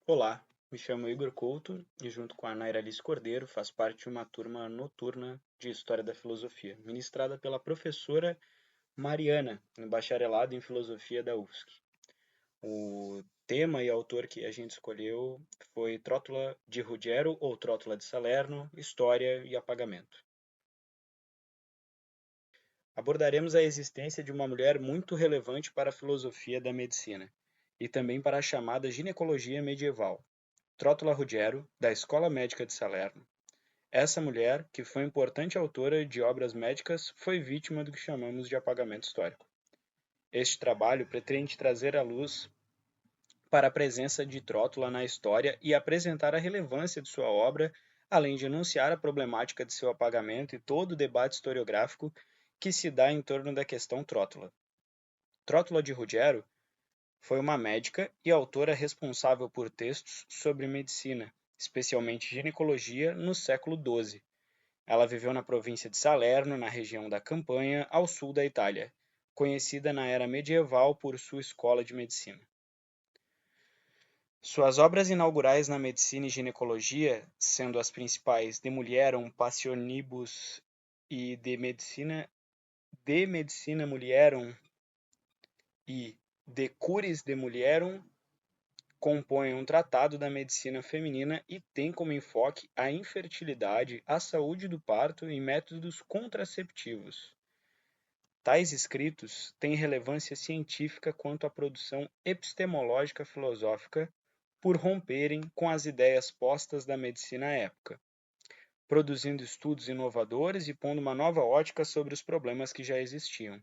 Olá, me chamo Igor Couto e, junto com a Naira Alice Cordeiro, faço parte de uma turma noturna de História da Filosofia, ministrada pela professora Mariana, no bacharelado em Filosofia da UFSC. O tema e autor que a gente escolheu foi Trótula de Ruggiero ou Trótula de Salerno, História e Apagamento. Abordaremos a existência de uma mulher muito relevante para a filosofia da medicina e também para a chamada ginecologia medieval, Trótula Ruggiero, da Escola Médica de Salerno. Essa mulher, que foi importante autora de obras médicas, foi vítima do que chamamos de apagamento histórico. Este trabalho pretende trazer à luz para a presença de Trótula na história e apresentar a relevância de sua obra, além de enunciar a problemática de seu apagamento e todo o debate historiográfico que se dá em torno da questão Trótula. Trótula de Ruggiero foi uma médica e autora responsável por textos sobre medicina, especialmente ginecologia, no século XII. Ela viveu na província de Salerno, na região da Campanha, ao sul da Itália, conhecida na era medieval por sua escola de medicina. Suas obras inaugurais na medicina e ginecologia, sendo as principais De Mulierum Passionibus e De Medicina Mulierum e De Curis de Mulierum, compõem um tratado da medicina feminina e tem como enfoque a infertilidade, a saúde do parto e métodos contraceptivos. Tais escritos têm relevância científica quanto à produção epistemológica filosófica por romperem com as ideias postas da medicina à época, produzindo estudos inovadores e pondo uma nova ótica sobre os problemas que já existiam.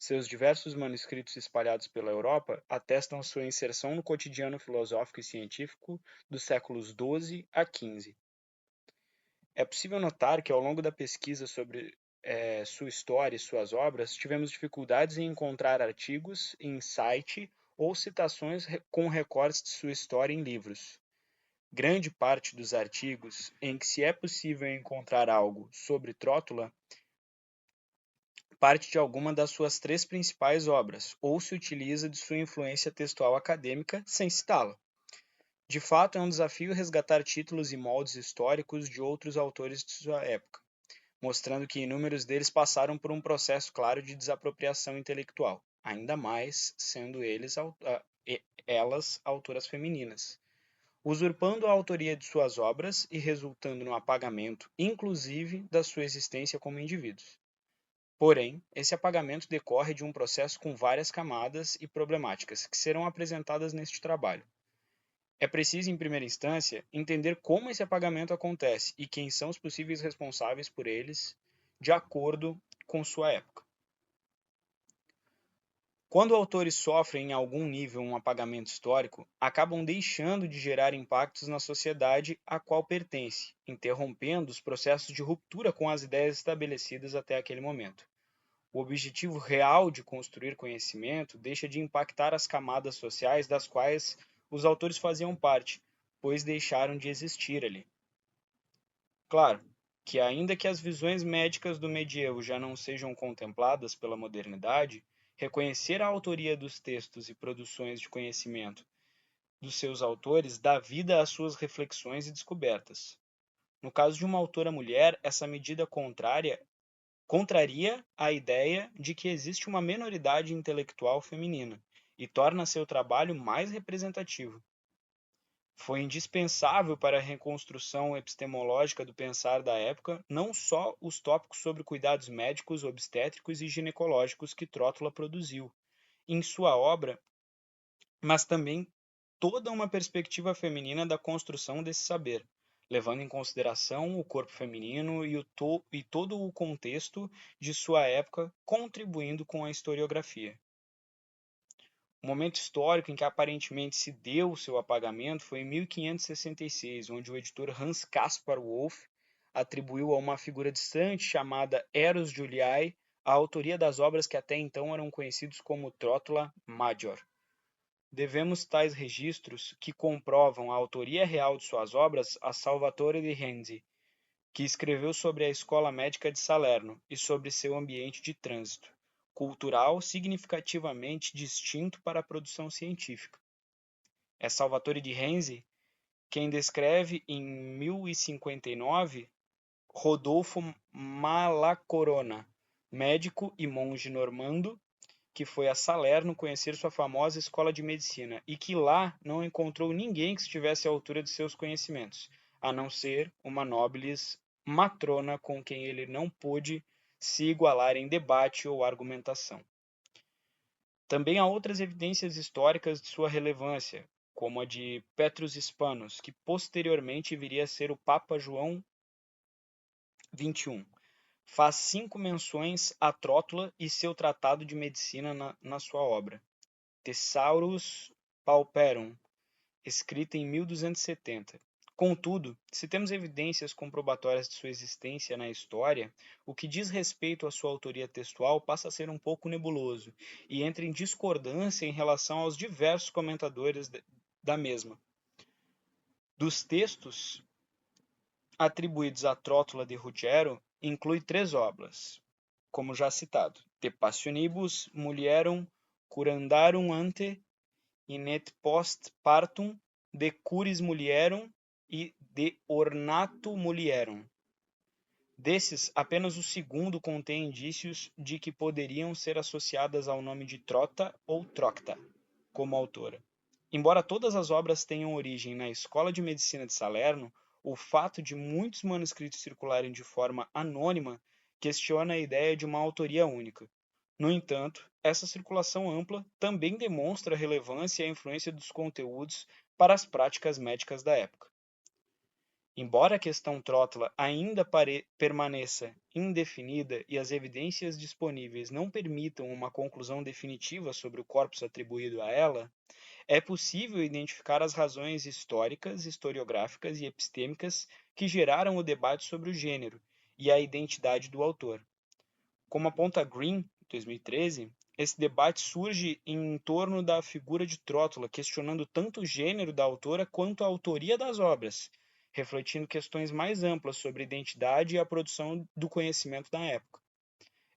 Seus diversos manuscritos espalhados pela Europa atestam sua inserção no cotidiano filosófico e científico dos séculos XII a XV. É possível notar que, ao longo da pesquisa sobre sua história e suas obras, tivemos dificuldades em encontrar artigos em site ou citações com recortes de sua história em livros. Grande parte dos artigos em que se é possível encontrar algo sobre Trótula parte de alguma das suas três principais obras, ou se utiliza de sua influência textual acadêmica sem citá-la. De fato, é um desafio resgatar títulos e moldes históricos de outros autores de sua época, mostrando que inúmeros deles passaram por um processo claro de desapropriação intelectual, ainda mais sendo elas autoras femininas, usurpando a autoria de suas obras e resultando no apagamento, inclusive, da sua existência como indivíduos. Porém, esse apagamento decorre de um processo com várias camadas e problemáticas que serão apresentadas neste trabalho. É preciso, em primeira instância, entender como esse apagamento acontece e quem são os possíveis responsáveis por eles, de acordo com sua época. Quando autores sofrem em algum nível um apagamento histórico, acabam deixando de gerar impactos na sociedade a qual pertence, interrompendo os processos de ruptura com as ideias estabelecidas até aquele momento. O objetivo real de construir conhecimento deixa de impactar as camadas sociais das quais os autores faziam parte, pois deixaram de existir ali. Claro que, ainda que as visões médicas do medievo já não sejam contempladas pela modernidade, reconhecer a autoria dos textos e produções de conhecimento dos seus autores dá vida às suas reflexões e descobertas. No caso de uma autora mulher, essa medida contraria a ideia de que existe uma minoridade intelectual feminina e torna seu trabalho mais representativo. Foi indispensável para a reconstrução epistemológica do pensar da época não só os tópicos sobre cuidados médicos, obstétricos e ginecológicos que Trótula produziu em sua obra, mas também toda uma perspectiva feminina da construção desse saber, levando em consideração o corpo feminino e todo o contexto de sua época, contribuindo com a historiografia. O momento histórico em que aparentemente se deu o seu apagamento foi em 1566, onde o editor Hans Caspar Wolff atribuiu a uma figura distante chamada Eros Juliae a autoria das obras que até então eram conhecidos como Trótula Major. Devemos tais registros que comprovam a autoria real de suas obras a Salvatore de Renzi, que escreveu sobre a escola médica de Salerno e sobre seu ambiente de trânsito cultural significativamente distinto para a produção científica. É Salvatore de Renzi quem descreve em 1059 Rodolfo Malacorona, médico e monge normando, que foi a Salerno conhecer sua famosa escola de medicina e que lá não encontrou ninguém que estivesse à altura de seus conhecimentos, a não ser uma nobilis matrona com quem ele não pôde se igualar em debate ou argumentação. Também há outras evidências históricas de sua relevância, como a de Petrus Hispanos, que posteriormente viria a ser o Papa João XXI. Faz 5 menções a Trótula e seu tratado de medicina na sua obra, Thesaurus Pauperum, escrita em 1270. Contudo, se temos evidências comprobatórias de sua existência na história, o que diz respeito à sua autoria textual passa a ser um pouco nebuloso e entra em discordância em relação aos diversos comentadores da mesma. Dos textos atribuídos a Trótula de Ruggiero, inclui 3 obras, como já citado: De Passionibus Mulierum Curandarum ante in et post partum, De Curis Mulierum e De Ornato Mulierum. Desses, apenas o segundo contém indícios de que poderiam ser associadas ao nome de Trota ou Trocta, como autora. Embora todas as obras tenham origem na Escola de Medicina de Salerno, o fato de muitos manuscritos circularem de forma anônima questiona a ideia de uma autoria única. No entanto, essa circulação ampla também demonstra a relevância e a influência dos conteúdos para as práticas médicas da época. Embora a questão Trótula ainda permaneça indefinida e as evidências disponíveis não permitam uma conclusão definitiva sobre o corpus atribuído a ela, é possível identificar as razões históricas, historiográficas e epistêmicas que geraram o debate sobre o gênero e a identidade do autor. Como aponta Green, 2013, esse debate surge em torno da figura de Trótula, questionando tanto o gênero da autora quanto a autoria das obras, refletindo questões mais amplas sobre a identidade e a produção do conhecimento da época.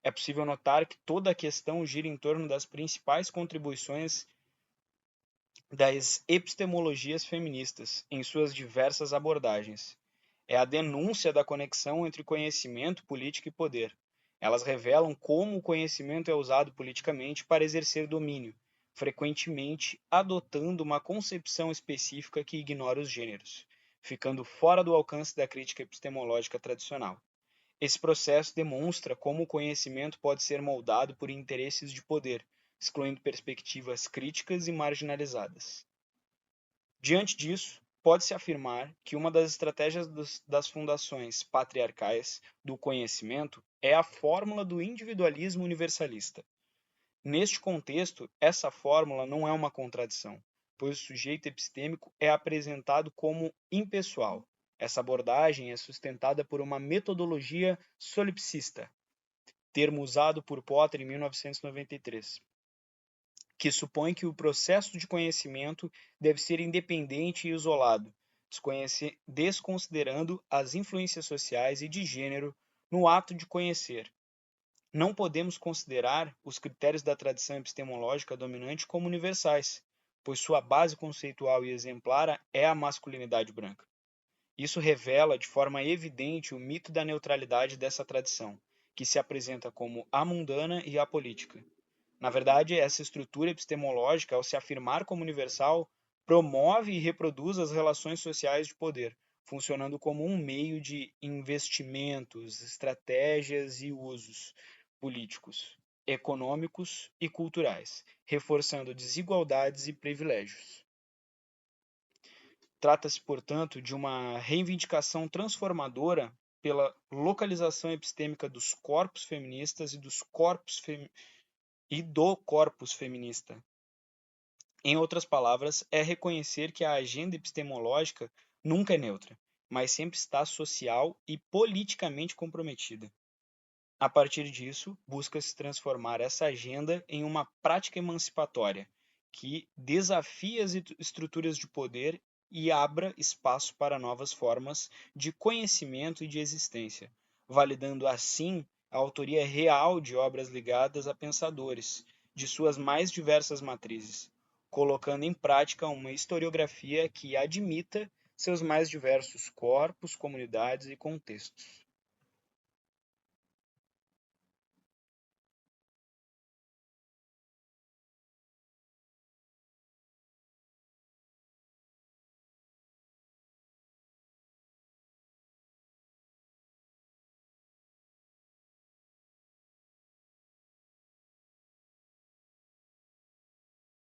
É possível notar que toda a questão gira em torno das principais contribuições das epistemologias feministas em suas diversas abordagens. É a denúncia da conexão entre conhecimento, política e poder. Elas revelam como o conhecimento é usado politicamente para exercer domínio, frequentemente adotando uma concepção específica que ignora os gêneros, ficando fora do alcance da crítica epistemológica tradicional. Esse processo demonstra como o conhecimento pode ser moldado por interesses de poder, excluindo perspectivas críticas e marginalizadas. Diante disso, pode-se afirmar que uma das estratégias das fundações patriarcais do conhecimento é a fórmula do individualismo universalista. Neste contexto, essa fórmula não é uma contradição, pois o sujeito epistêmico é apresentado como impessoal. Essa abordagem é sustentada por uma metodologia solipsista, termo usado por Potter em 1993, que supõe que o processo de conhecimento deve ser independente e isolado, desconsiderando as influências sociais e de gênero no ato de conhecer. Não podemos considerar os critérios da tradição epistemológica dominante como universais, pois sua base conceitual e exemplar é a masculinidade branca. Isso revela de forma evidente o mito da neutralidade dessa tradição, que se apresenta como amundana e apolítica. Na verdade, essa estrutura epistemológica, ao se afirmar como universal, promove e reproduz as relações sociais de poder, funcionando como um meio de investimentos, estratégias e usos políticos, econômicos e culturais, reforçando desigualdades e privilégios. Trata-se, portanto, de uma reivindicação transformadora pela localização epistêmica dos corpos feministas e do corpus feminista. Em outras palavras, é reconhecer que a agenda epistemológica nunca é neutra, mas sempre está social e politicamente comprometida. A partir disso, busca-se transformar essa agenda em uma prática emancipatória, que desafie as estruturas de poder e abra espaço para novas formas de conhecimento e de existência, validando assim a autoria real de obras ligadas a pensadores, de suas mais diversas matrizes, colocando em prática uma historiografia que admita seus mais diversos corpos, comunidades e contextos.